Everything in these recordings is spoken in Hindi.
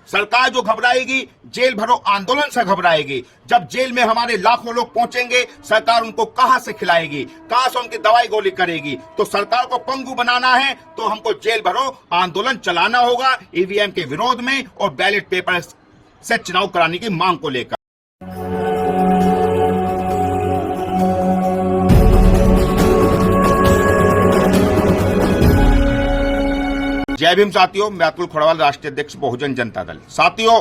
सरकार जो घबराएगी जेल भरो आंदोलन से घबराएगी। जब जेल में हमारे लाखों लोग पहुंचेंगे, सरकार उनको कहां से खिलाएगी, कहां से उनकी दवाई गोली करेगी। तो सरकार को पंगु बनाना है तो हमको जेल भरो आंदोलन चलाना होगा ईवीएम के विरोध में और बैलेट पेपर से चुनाव कराने की मांग को लेकर। जय भीम साथियों, मैं अतुल खोड़वाल, राष्ट्रीय अध्यक्ष बहुजन जनता दल। साथियों,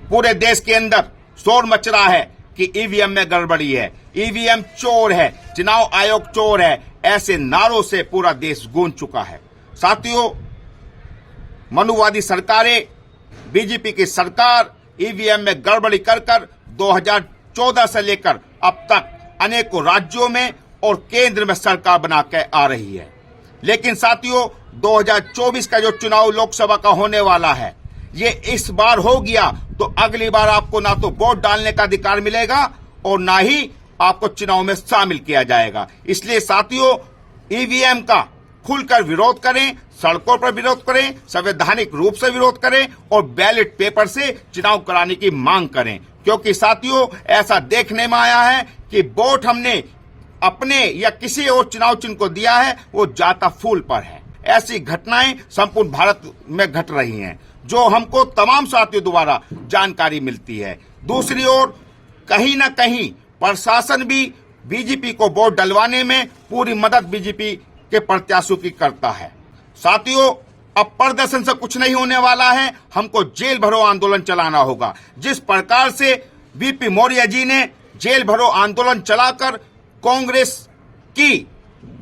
पूरे देश के अंदर शोर मच रहा है कि ईवीएम में गड़बड़ी है, ईवीएम चोर है, चुनाव आयोग चोर है। ऐसे नारों से पूरा देश गूंज चुका है। साथियों, मनुवादी सरकारें, बीजेपी की सरकार ईवीएम में गड़बड़ी कर 2014 से लेकर अब तक अनेकों राज्यों में और केंद्र में सरकार बना के आ रही है। लेकिन साथियों, 2024 का जो चुनाव लोकसभा का होने वाला है, ये इस बार हो गया तो अगली बार आपको ना तो वोट डालने का अधिकार मिलेगा और ना ही आपको चुनाव में शामिल किया जाएगा। इसलिए साथियों, ईवीएम का खुलकर विरोध करें, सड़कों पर विरोध करें, संवैधानिक रूप से विरोध करें और बैलेट पेपर से चुनाव कराने की मांग करें। क्योंकि साथियों, ऐसा देखने में आया है कि वोट हमने अपने या किसी और चुनाव चिन्ह को दिया है, वो जाता फूल पर है। ऐसी घटनाएं संपूर्ण भारत में घट रही हैं, जो हमको तमाम साथियों द्वारा जानकारी मिलती है। दूसरी ओर कहीं न कहीं प्रशासन भी बीजेपी को वोट डलवाने में पूरी मदद बीजेपी के प्रत्याशियों की करता है। साथियों, अब प्रदर्शन से कुछ नहीं होने वाला है, हमको जेल भरो आंदोलन चलाना होगा। जिस प्रकार से वीपी मौर्य जी ने जेल भरो आंदोलन चलाकर कांग्रेस की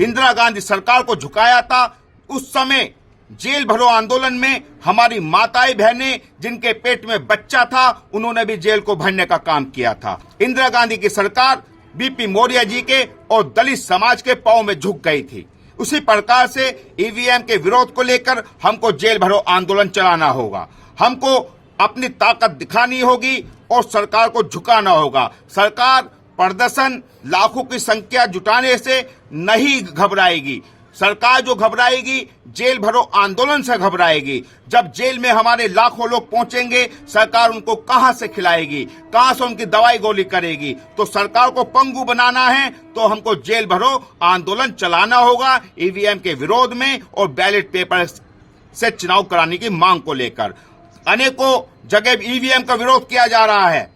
इंदिरा गांधी सरकार को झुकाया था, उस समय जेल भरो आंदोलन में हमारी माताएं बहनें जिनके पेट में बच्चा था, उन्होंने भी जेल को भरने का काम किया था। इंदिरा गांधी की सरकार बीपी मौर्य जी के और दलित समाज के पांव में झुक गई थी। उसी प्रकार से ईवीएम के विरोध को लेकर हमको जेल भरो आंदोलन चलाना होगा। हमको अपनी ताकत दिखानी होगी और सरकार को झुकाना होगा। सरकार प्रदर्शन लाखों की संख्या जुटाने से नहीं घबराएगी। सरकार जो घबराएगी जेल भरो आंदोलन से घबराएगी। जब जेल में हमारे लाखों लोग पहुंचेंगे, सरकार उनको कहां से खिलाएगी, कहां से उनकी दवाई गोली करेगी। तो सरकार को पंगु बनाना है तो हमको जेल भरो आंदोलन चलाना होगा ईवीएम के विरोध में और बैलेट पेपर से चुनाव कराने की मांग को लेकर। अनेकों जगह ईवीएम का विरोध किया जा रहा है।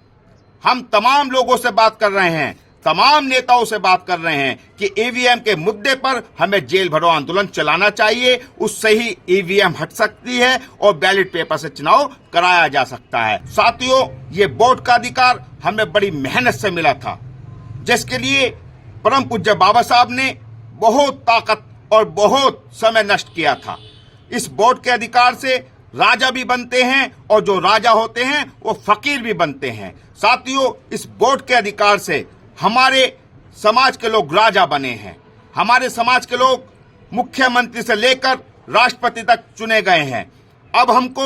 हम तमाम लोगों से बात कर रहे हैं, तमाम नेताओं से बात कर रहे हैं कि ईवीएम के मुद्दे पर हमें जेल भरो आंदोलन चलाना चाहिए। उससे ही ईवीएम हट सकती है और बैलेट पेपर से चुनाव कराया जा सकता है। साथियों, ये वोट का अधिकार हमें बड़ी मेहनत से मिला था, जिसके लिए परम पूज्य बाबा साहब ने बहुत ताकत और बहुत समय नष्ट किया था। इस वोट के अधिकार से राजा भी बनते हैं और जो राजा होते हैं वो फकीर भी बनते हैं। साथियों, इस वोट के अधिकार से हमारे समाज के लोग राजा बने हैं। हमारे समाज के लोग मुख्यमंत्री से लेकर राष्ट्रपति तक चुने गए हैं। अब हमको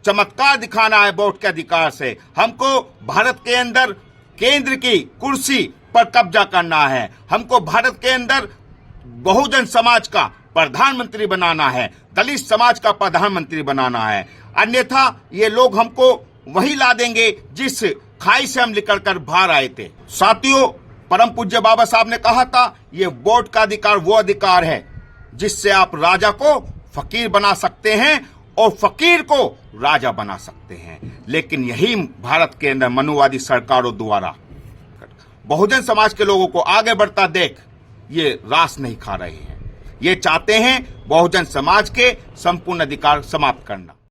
चमत्कार दिखाना है वोट के अधिकार से। हमको भारत के अंदर केंद्र की कुर्सी पर कब्जा करना है। हमको भारत के अंदर बहुजन समाज का प्रधानमंत्री बनाना है, दलित समाज का प्रधानमंत्री बनाना है। अन्यथा ये लोग हमको वही ला देंगे जिस खाई से हम निकलकर बाहर आए थे। साथियों, परम पूज्य बाबा साहब ने कहा था, ये वोट का अधिकार वो अधिकार है जिससे आप राजा को फकीर बना सकते हैं और फकीर को राजा बना सकते हैं। लेकिन यही भारत के अंदर मनुवादी सरकारों द्वारा बहुजन समाज के लोगों को आगे बढ़ता देख ये रास नहीं खा रहे हैं। ये चाहते हैं बहुजन समाज के संपूर्ण अधिकार समाप्त करना।